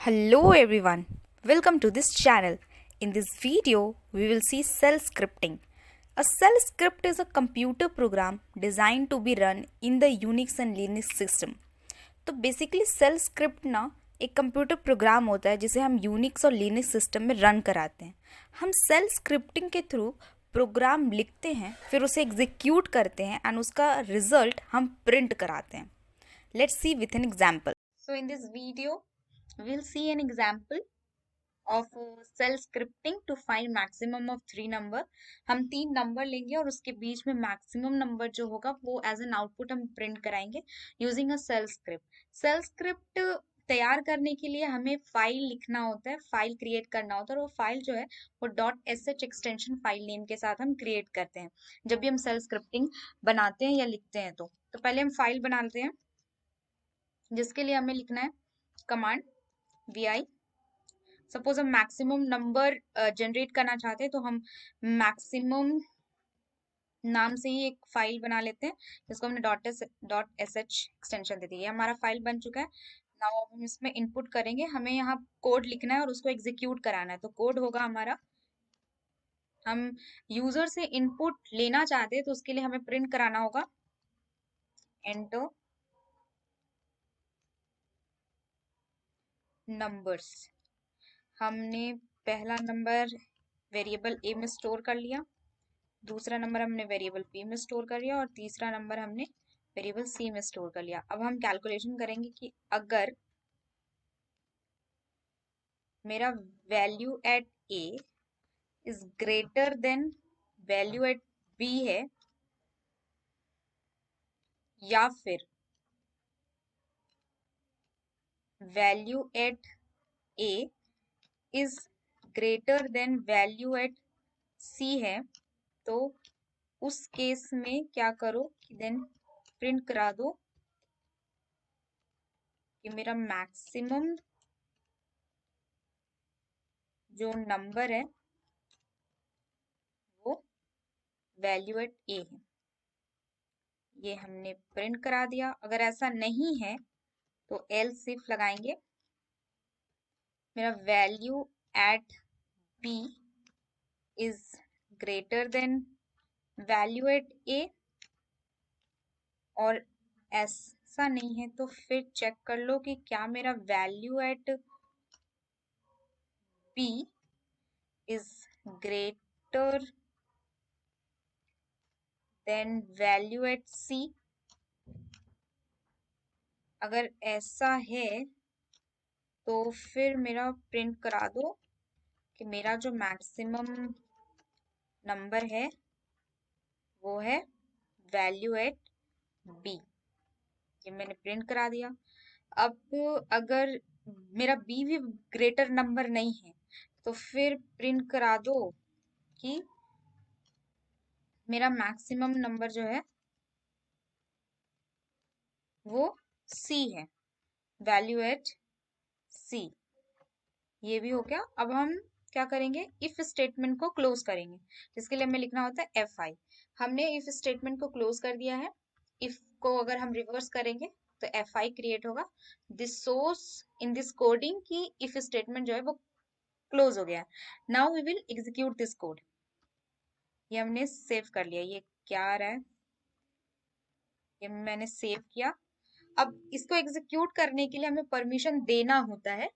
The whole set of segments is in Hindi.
Hello everyone, welcome to this channel. In this video, we will see shell scripting. A shell script is a computer program designed to be run in the Unix and Linux system. तो बेसिकली सेल स्क्रिप्ट ना एक कंप्यूटर प्रोग्राम होता है जिसे हम यूनिक्स और लिनक्स सिस्टम में रन कराते हैं। हम सेल स्क्रिप्टिंग के थ्रू प्रोग्राम लिखते हैं, फिर उसे एग्जीक्यूट करते हैं एंड उसका रिजल्ट हम प्रिंट कराते हैं। Let's see with an example. So in this video we'll see an example of cell scripting to find maximum of 3 number। हम 3 नंबर लेंगे और उसके बीच में मैक्सिमम नंबर जो होगा वो एज एन आउटपुट हम प्रिंट कराएंगे using a shell script. Shell script तैयार करने के लिए हमें फाइल लिखना होता है, फाइल क्रिएट करना होता है, और वो फाइल जो है वो .sh एक्सटेंशन फाइल नेम के साथ हम क्रिएट करते हैं जब भी हम सेल स्क्रिप्टिंग बनाते हैं या लिखते हैं। तो पहले हम फाइल बनाते हैं जिसके लिए हमें लिखना है कमांड vi। सपोज हम मैक्सिमम नंबर जनरेट करना चाहते हैं तो हम मैक्सिमम नाम से ही एक फाइल बना लेते हैं जिसको हमने .sh एक्सटेंशन दे दी है। हमारा फाइल बन चुका है। नाउ हम इसमें इनपुट करेंगे, हमें यहाँ कोड लिखना है और उसको एग्जीक्यूट कराना है। तो कोड होगा हमारा, हम यूजर से इनपुट लेना चाहते हैं तो उसके लिए हमें प्रिंट कराना होगा एंटर नंबर्स। हमने पहला नंबर वेरिएबल ए में स्टोर कर लिया, दूसरा नंबर हमने वेरिएबल बी में स्टोर कर लिया और तीसरा नंबर हमने वेरिएबल सी में स्टोर कर लिया। अब हम कैलकुलेशन करेंगे कि अगर मेरा value at A is greater than value at B है या फिर value at A is greater than value at C है, तो उस केस में क्या करो कि देन प्रिंट करा दो कि मेरा मैक्सिमम जो नंबर है वो वैल्यू एट ए है। ये हमने प्रिंट करा दिया। अगर ऐसा नहीं है तो एल्स इफ लगाएंगे, मेरा value at B is greater than value at A, और ऐसा नहीं है तो फिर चेक कर लो कि क्या मेरा value at B is greater than value at C. अगर ऐसा है तो फिर मेरा प्रिंट करा दो कि मेरा जो मैक्सिमम नंबर है वो है वैल्यू एट बी। ये मैंने प्रिंट करा दिया। अब अगर मेरा बी भी ग्रेटर नंबर नहीं है तो फिर प्रिंट करा दो कि मेरा मैक्सिमम नंबर जो है वो सी है, वैल्यू एट सी। ये भी हो गया। अब हम क्या करेंगे, इफ स्टेटमेंट को क्लोज करेंगे जिसके लिए हमें लिखना होता है fi। हमने इफ स्टेटमेंट को क्लोज कर दिया है। इफ को अगर हम रिवर्स करेंगे तो fi क्रिएट होगा। This source in this coding की इफ स्टेटमेंट जो है वो क्लोज हो गया। Now we will execute this code. ये हमने सेव कर लिया। ये क्या आ रहा है, ये मैंने सेव किया। अब इसको एग्जीक्यूट करने के लिए हमें परमिशन देना होता है,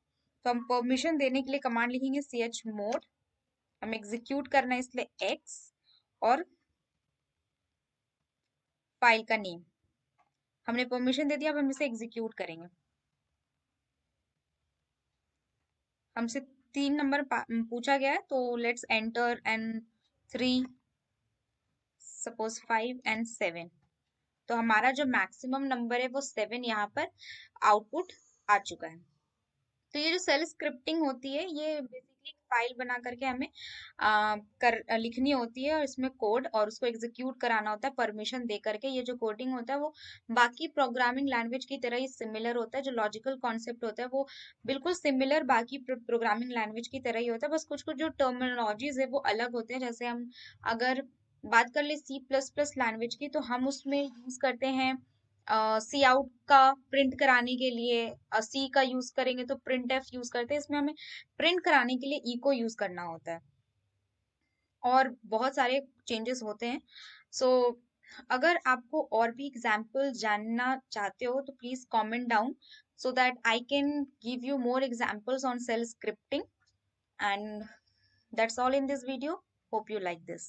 तो हम परमिशन देने के लिए कमांड लिखेंगे chmod। हम एग्जीक्यूट करना है इसलिए x और फाइल का नेम। हमने परमिशन दे दिया, अब हम इसे एग्जीक्यूट करेंगे। हमसे 3 नंबर पूछा गया है तो let's enter and 3 suppose 5 and 7। तो हमारा जो मैक्सिमम नंबर है वो 7 यहाँ पर आउटपुट आ चुका है। तो ये जो सेल स्क्रिप्टिंग होती है ये बेसिकली एक फाइल बना करके हमें लिखनी होती है और इसमें कोड, और उसको एग्जीक्यूट कराना होता है परमिशन दे करके। ये जो कोडिंग होता है वो बाकी प्रोग्रामिंग लैंग्वेज की तरह ही सिमिलर होता है। जो लॉजिकल कॉन्सेप्ट होता है वो बिल्कुल सिमिलर बाकी प्रोग्रामिंग लैंग्वेज की तरह ही होता है, बस कुछ कुछ जो टर्मिनोलॉजीज है वो अलग होते हैं। जैसे हम अगर बात कर ले C++ लैंग्वेज की तो हम उसमें यूज करते हैं सी आउट का प्रिंट कराने के लिए सी का यूज करेंगे तो प्रिंट एफ यूज करते हैं, इसमें हमें प्रिंट कराने के लिए ई को यूज करना होता है और बहुत सारे चेंजेस होते हैं। सो अगर आपको और भी एग्जाम्पल जानना चाहते हो तो please comment down so that I can give you more examples on cell scripting. And that's all in this video. Hope you like this.